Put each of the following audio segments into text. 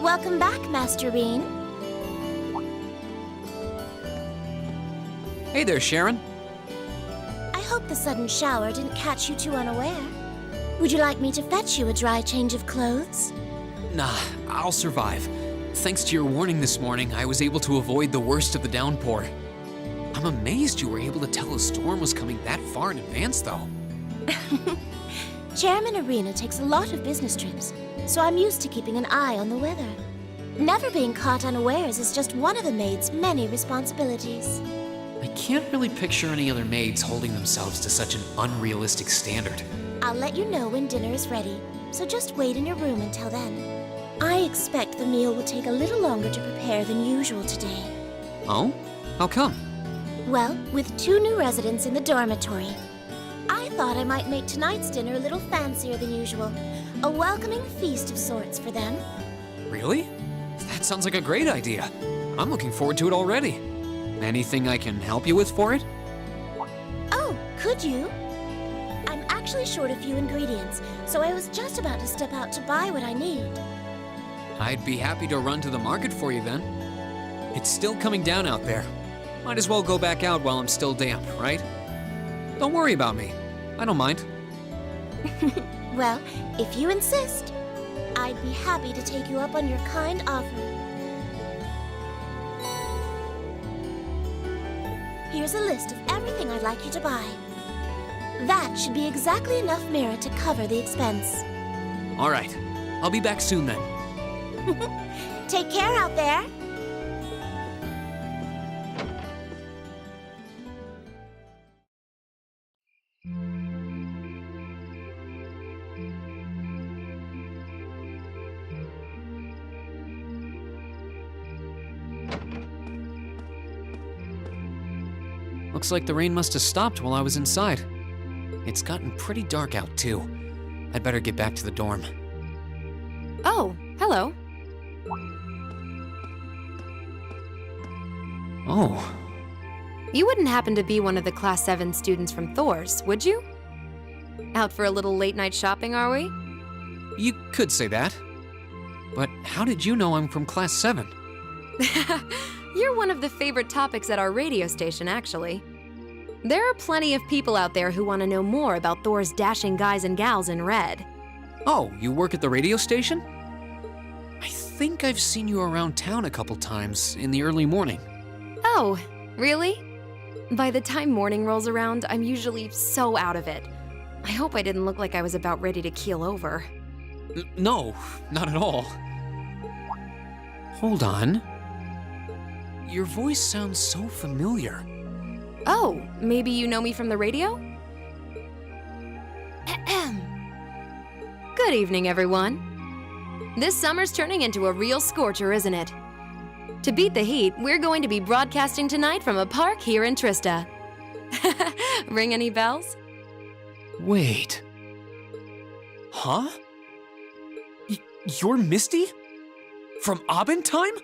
Welcome back, Master Bean. Hey there, Sharon. I hope the sudden shower didn't catch you too unaware. Would you like me to fetch you a dry change of clothes? Nah, I'll survive. Thanks to your warning this morning, I was able to avoid the worst of the downpour. I'm amazed you were able to tell a storm was coming that far in advance, though. Chairman Arena takes a lot of business trips, so I'm used to keeping an eye on the weather. Never being caught unawares is just one of the maid's many responsibilities. I can't really picture any other maids holding themselves to such an unrealistic standard. I'll let you know when dinner is ready, so just wait in your room until then. I expect the meal will take a little longer to prepare than usual today. Oh? How come? Well, with 2 new residents in the dormitory, I thought I might make tonight's dinner a little fancier than usual. A welcoming feast of sorts for them. Really? That sounds like a great idea. I'm looking forward to it already. Anything I can help you with for it? Oh, could you? I'm actually short a few ingredients, so I was just about to step out to buy what I need. I'd be happy to run to the market for you then. It's still coming down out there. Might as well go back out while I'm still damp, right? Don't worry about me. I don't mind. Well, if you insist, I'd be happy to take you up on your kind offer. Here's a list of everything I'd like you to buy. That should be exactly enough merit to cover the expense. All right. I'll be back soon then. Take care out there. Looks like the rain must have stopped while I was inside. It's gotten pretty dark out, too. I'd better get back to the dorm. Oh, hello. Oh. You wouldn't happen to be one of the Class 7 students from Thor's, would you? Out for a little late-night shopping, are we? You could say that. But how did you know I'm from Class 7? You're one of the favorite topics at our radio station, actually. There are plenty of people out there who want to know more about Thor's dashing guys and gals in red. Oh, you work at the radio station? I think I've seen you around town a couple times in the early morning. Oh, really? By the time morning rolls around, I'm usually so out of it. I hope I didn't look like I was about ready to keel over. No, not at all. Hold on. Your voice sounds so familiar. Oh, maybe you know me from the radio? Ahem. Good evening, everyone. This summer's turning into a real scorcher, isn't it? To beat the heat, we're going to be broadcasting tonight from a park here in Trista. Ring any bells? Wait. Huh? You're Misty? From Abendheim?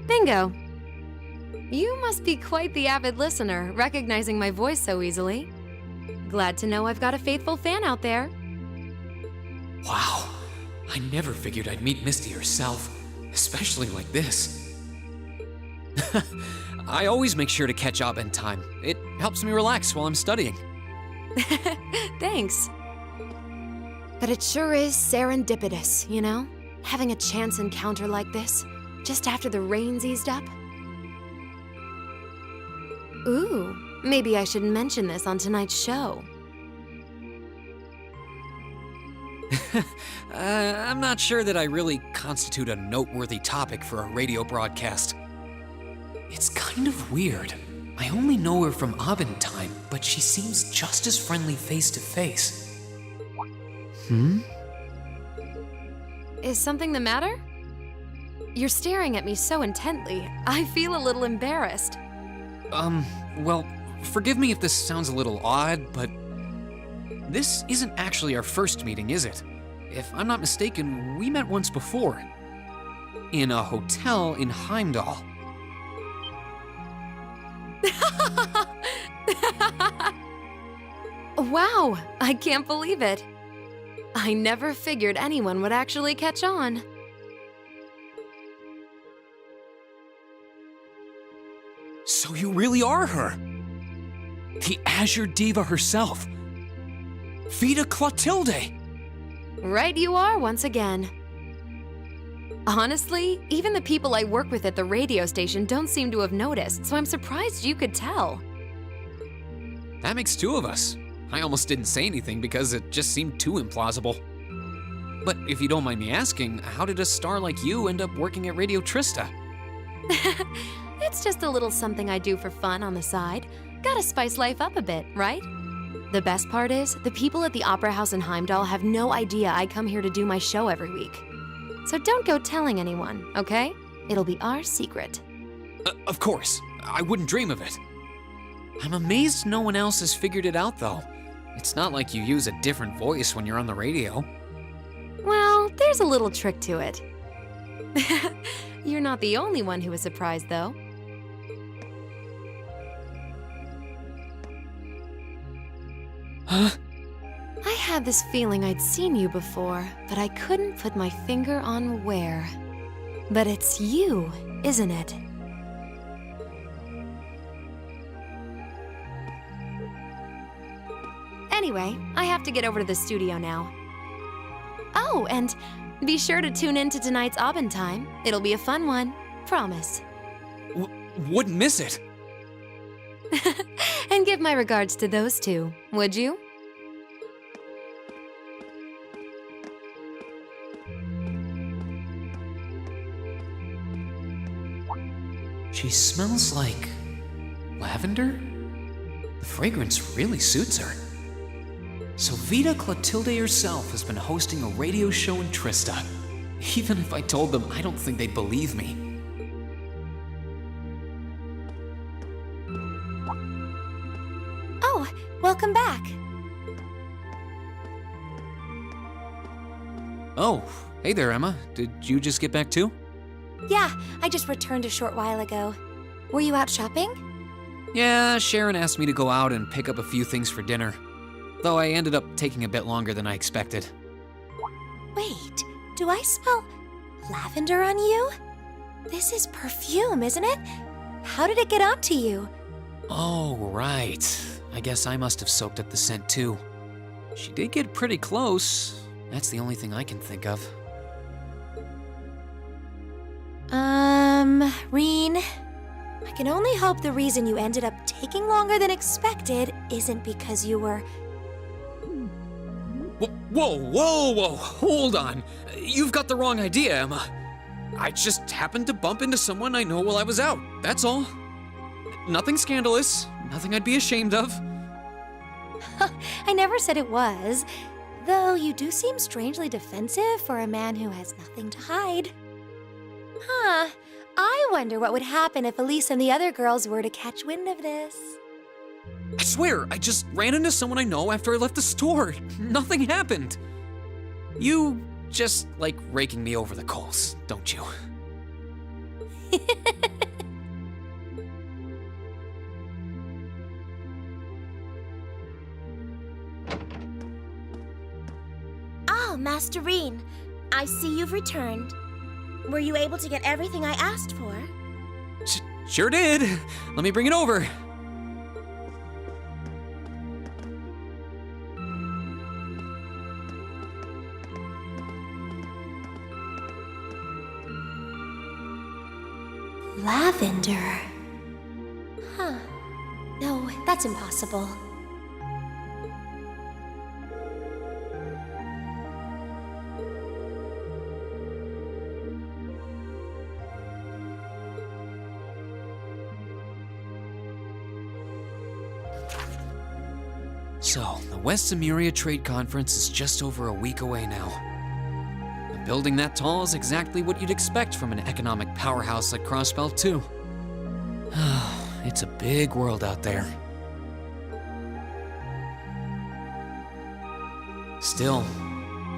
Bingo. You must be quite the avid listener, recognizing my voice so easily. Glad to know I've got a faithful fan out there. Wow. I never figured I'd meet Misty herself, especially like this. I always make sure to catch Abendheim. It helps me relax while I'm studying. Thanks. But it sure is serendipitous, you know? Having a chance encounter like this, just after the rain's eased up. Ooh, maybe I should mention this on tonight's show. I'm not sure that I really constitute a noteworthy topic for a radio broadcast. It's kind of weird. I only know her from Abendheim, but she seems just as friendly face to face. Is something the matter? You're staring at me so intently, I feel a little embarrassed. Well, forgive me if this sounds a little odd, but this isn't actually our first meeting, is it? If I'm not mistaken, we met once before. In a hotel in Heimdall. Wow, I can't believe it. I never figured anyone would actually catch on. So you really are her. The Azure Diva herself. VITA Clotilde. Right you are once again. Honestly, even the people I work with at the radio station don't seem to have noticed, so I'm surprised you could tell. That makes two of us. I almost didn't say anything because it just seemed too implausible. But if you don't mind me asking, how did a star like you end up working at Radio Trista? It's just a little something I do for fun on the side. Gotta spice life up a bit, right? The best part is, the people at the Opera House in Heimdall have no idea I come here to do my show every week. So don't go telling anyone, okay? It'll be our secret. Of course, I wouldn't dream of it. I'm amazed no one else has figured it out, though. It's not like you use a different voice when you're on the radio. Well, there's a little trick to it. You're not the only one who was surprised, though. Huh? I had this feeling I'd seen you before, but I couldn't put my finger on where. But it's you, isn't it? Anyway, I have to get over to the studio now. Oh, and be sure to tune in to tonight's Aubin Time. It'll be a fun one, promise. Wouldn't miss it. And give my regards to those two, would you? She smells like lavender? The fragrance really suits her. So VITA Clotilde herself has been hosting a radio show in Trista. Even if I told them, I don't think they'd believe me. Oh, welcome back. Oh, hey there, Emma. Did you just get back too? Yeah, I just returned a short while ago. Were you out shopping? Yeah, Sharon asked me to go out and pick up a few things for dinner. Though I ended up taking a bit longer than I expected. Wait, do I smell lavender on you? This is perfume, isn't it? How did it get onto you? Oh, right. I guess I must have soaked up the scent too. She did get pretty close. That's the only thing I can think of. Reen, I can only hope the reason you ended up taking longer than expected isn't because you were... Whoa, hold on. You've got the wrong idea, Emma. I just happened to bump into someone I know while I was out, that's all. Nothing scandalous, nothing I'd be ashamed of. I never said it was. Though you do seem strangely defensive for a man who has nothing to hide. Huh. I wonder what would happen if Elise and the other girls were to catch wind of this. I swear, I just ran into someone I know after I left the store. Nothing happened. You just like raking me over the coals, don't you? Oh, Master Reen, I see you've returned. Were you able to get everything I asked for? Sure did. Let me bring it over. Lavender. Huh. No, that's impossible. So, the West Zemuria Trade Conference is just over a week away now. A building that tall is exactly what you'd expect from an economic powerhouse like Crossbelt, too. It's a big world out there. Still,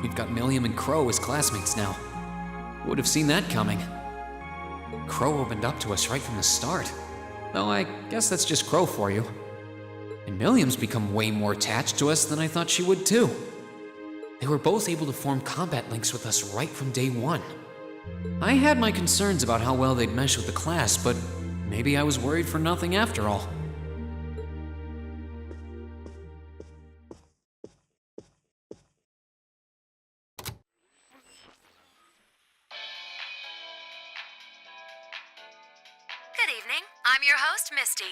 we've got Milliam and Crow as classmates now. Would have seen that coming. Crow opened up to us right from the start. Though I guess that's just Crow for you. And Milliam's become way more attached to us than I thought she would too. They were both able to form combat links with us right from day one. I had my concerns about how well they'd mesh with the class, but maybe I was worried for nothing after all. Good evening. I'm your host, Misty.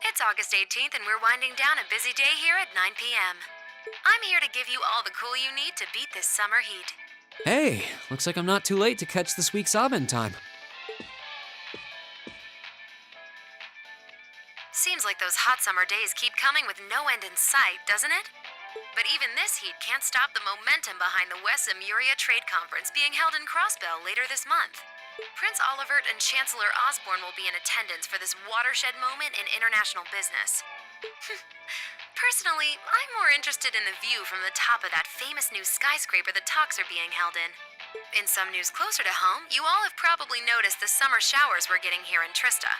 It's August 18th, and we're winding down a busy day here at 9 p.m. I'm here to give you all the cool you need to beat this summer heat. Hey, looks like I'm not too late to catch this week's Abend time. Seems like those hot summer days keep coming with no end in sight, doesn't it? But even this heat can't stop the momentum behind the West Emuria Trade Conference being held in Crossbell later this month. Prince Olivert and Chancellor Osborne will be in attendance for this watershed moment in international business. Personally, I'm more interested in the view from the top of that famous new skyscraper the talks are being held in. In some news closer to home, you all have probably noticed the summer showers we're getting here in Trista.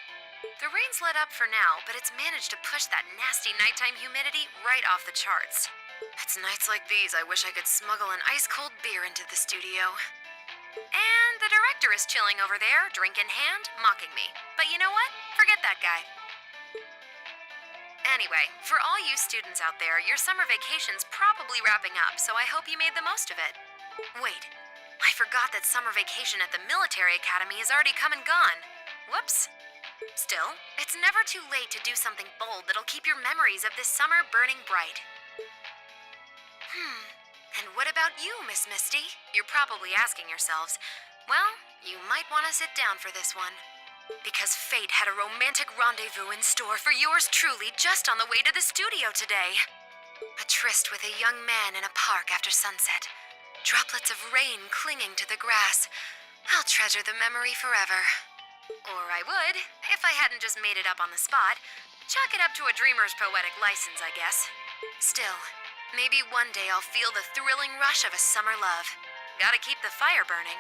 The rain's let up for now, but it's managed to push that nasty nighttime humidity right off the charts. It's nights like these I wish I could smuggle an ice-cold beer into the studio. And the director is chilling over there, drink in hand, mocking me. But you know what? Forget that guy. Anyway, for all you students out there, your summer vacation's probably wrapping up, so I hope you made the most of it. Wait, I forgot that summer vacation at the military academy has already come and gone. Whoops. Still, it's never too late to do something bold that'll keep your memories of this summer burning bright. And what about you, Miss Misty? You're probably asking yourselves, well, you might want to sit down for this one. Because fate had a romantic rendezvous in store for yours truly just on the way to the studio today. A tryst with a young man in a park after sunset. Droplets of rain clinging to the grass. I'll treasure the memory forever. Or I would, if I hadn't just made it up on the spot. Chalk it up to a dreamer's poetic license, I guess. Still, maybe one day I'll feel the thrilling rush of a summer love. Gotta keep the fire burning.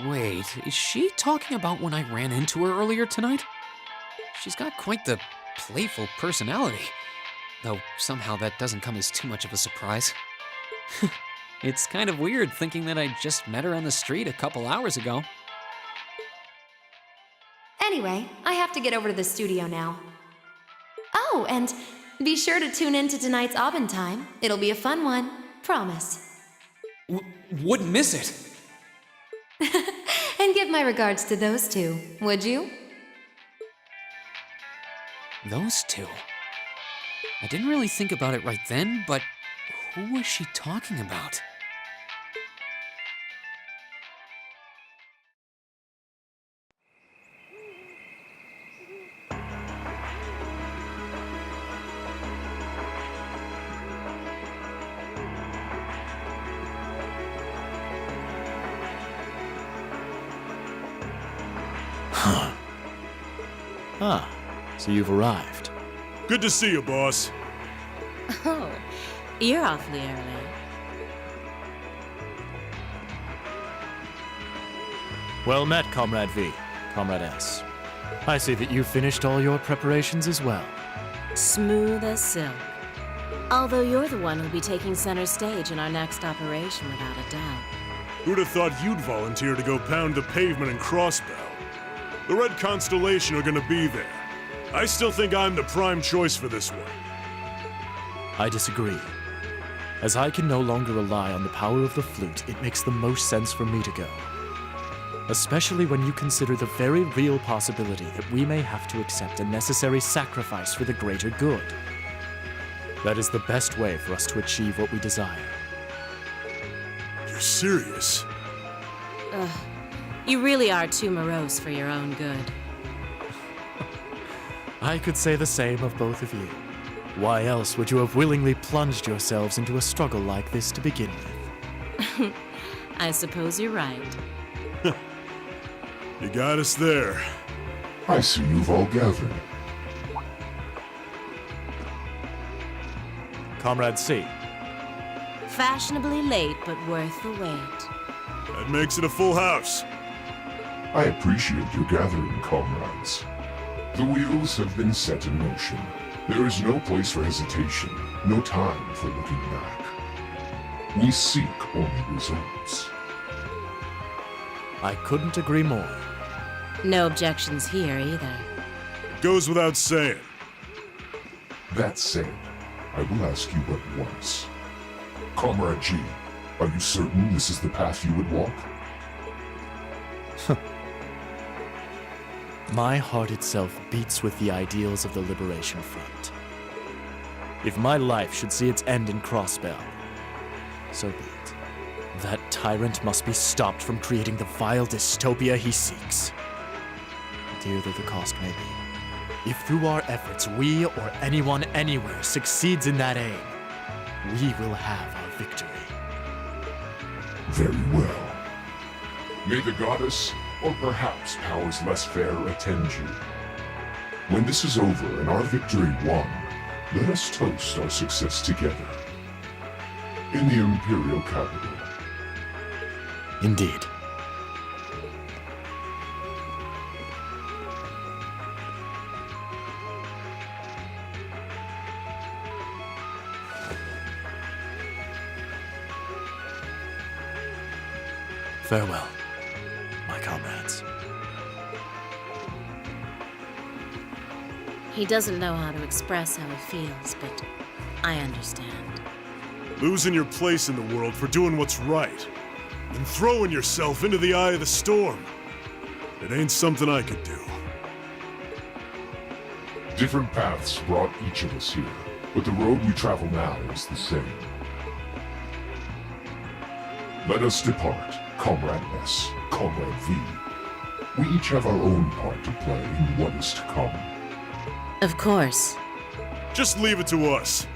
Wait, is she talking about when I ran into her earlier tonight? She's got quite the playful personality, though somehow that doesn't come as too much of a surprise. It's kind of weird thinking that I just met her on the street a couple hours ago. Anyway, I have to get over to the studio now. Oh, and be sure to tune in to tonight's Abend time. It'll be a fun one, promise. Wouldn't miss it. And give my regards to those two, would you? Those two? I didn't really think about it right then, but who was she talking about? Ah, so you've arrived. Good to see you, boss. Oh, you're awfully early. Well met, Comrade V, Comrade S. I see that you've finished all your preparations as well. Smooth as silk. Although you're the one who'll be taking center stage in our next operation without a doubt. Who'd have thought you'd volunteer to go pound the pavement in Crossbell? The Red Constellation are gonna be there. I still think I'm the prime choice for this one. I disagree. As I can no longer rely on the power of the flute, it makes the most sense for me to go. Especially when you consider the very real possibility that we may have to accept a necessary sacrifice for the greater good. That is the best way for us to achieve what we desire. You're serious? Ugh. You really are too morose for your own good. I could say the same of both of you. Why else would you have willingly plunged yourselves into a struggle like this to begin with? I suppose you're right. You got us there. I see you've all gathered. Comrade C. Fashionably late, but worth the wait. That makes it a full house. I appreciate your gathering, comrades. The wheels have been set in motion. There is no place for hesitation, no time for looking back. We seek only results. I couldn't agree more. No objections here either. Goes without saying. That said, I will ask you but once. Comrade G, are you certain this is the path you would walk? My heart itself beats with the ideals of the Liberation Front. If my life should see its end in Crossbell, so be it. That tyrant must be stopped from creating the vile dystopia he seeks. Dear though the cost may be, if through our efforts we or anyone anywhere succeeds in that aim, we will have our victory. Very well. May the goddess, or perhaps powers less fair, attend you. When this is over and our victory won, let us toast our success together. In the Imperial capital. Indeed. Farewell, my comrades. He doesn't know how to express how he feels, but I understand. Losing your place in the world for doing what's right, and throwing yourself into the eye of the storm. It ain't something I could do. Different paths brought each of us here, but the road we travel now is the same. Let us depart, Comrade S, Comrade V. We each have our own part to play in what is to come. Of course. Just leave it to us.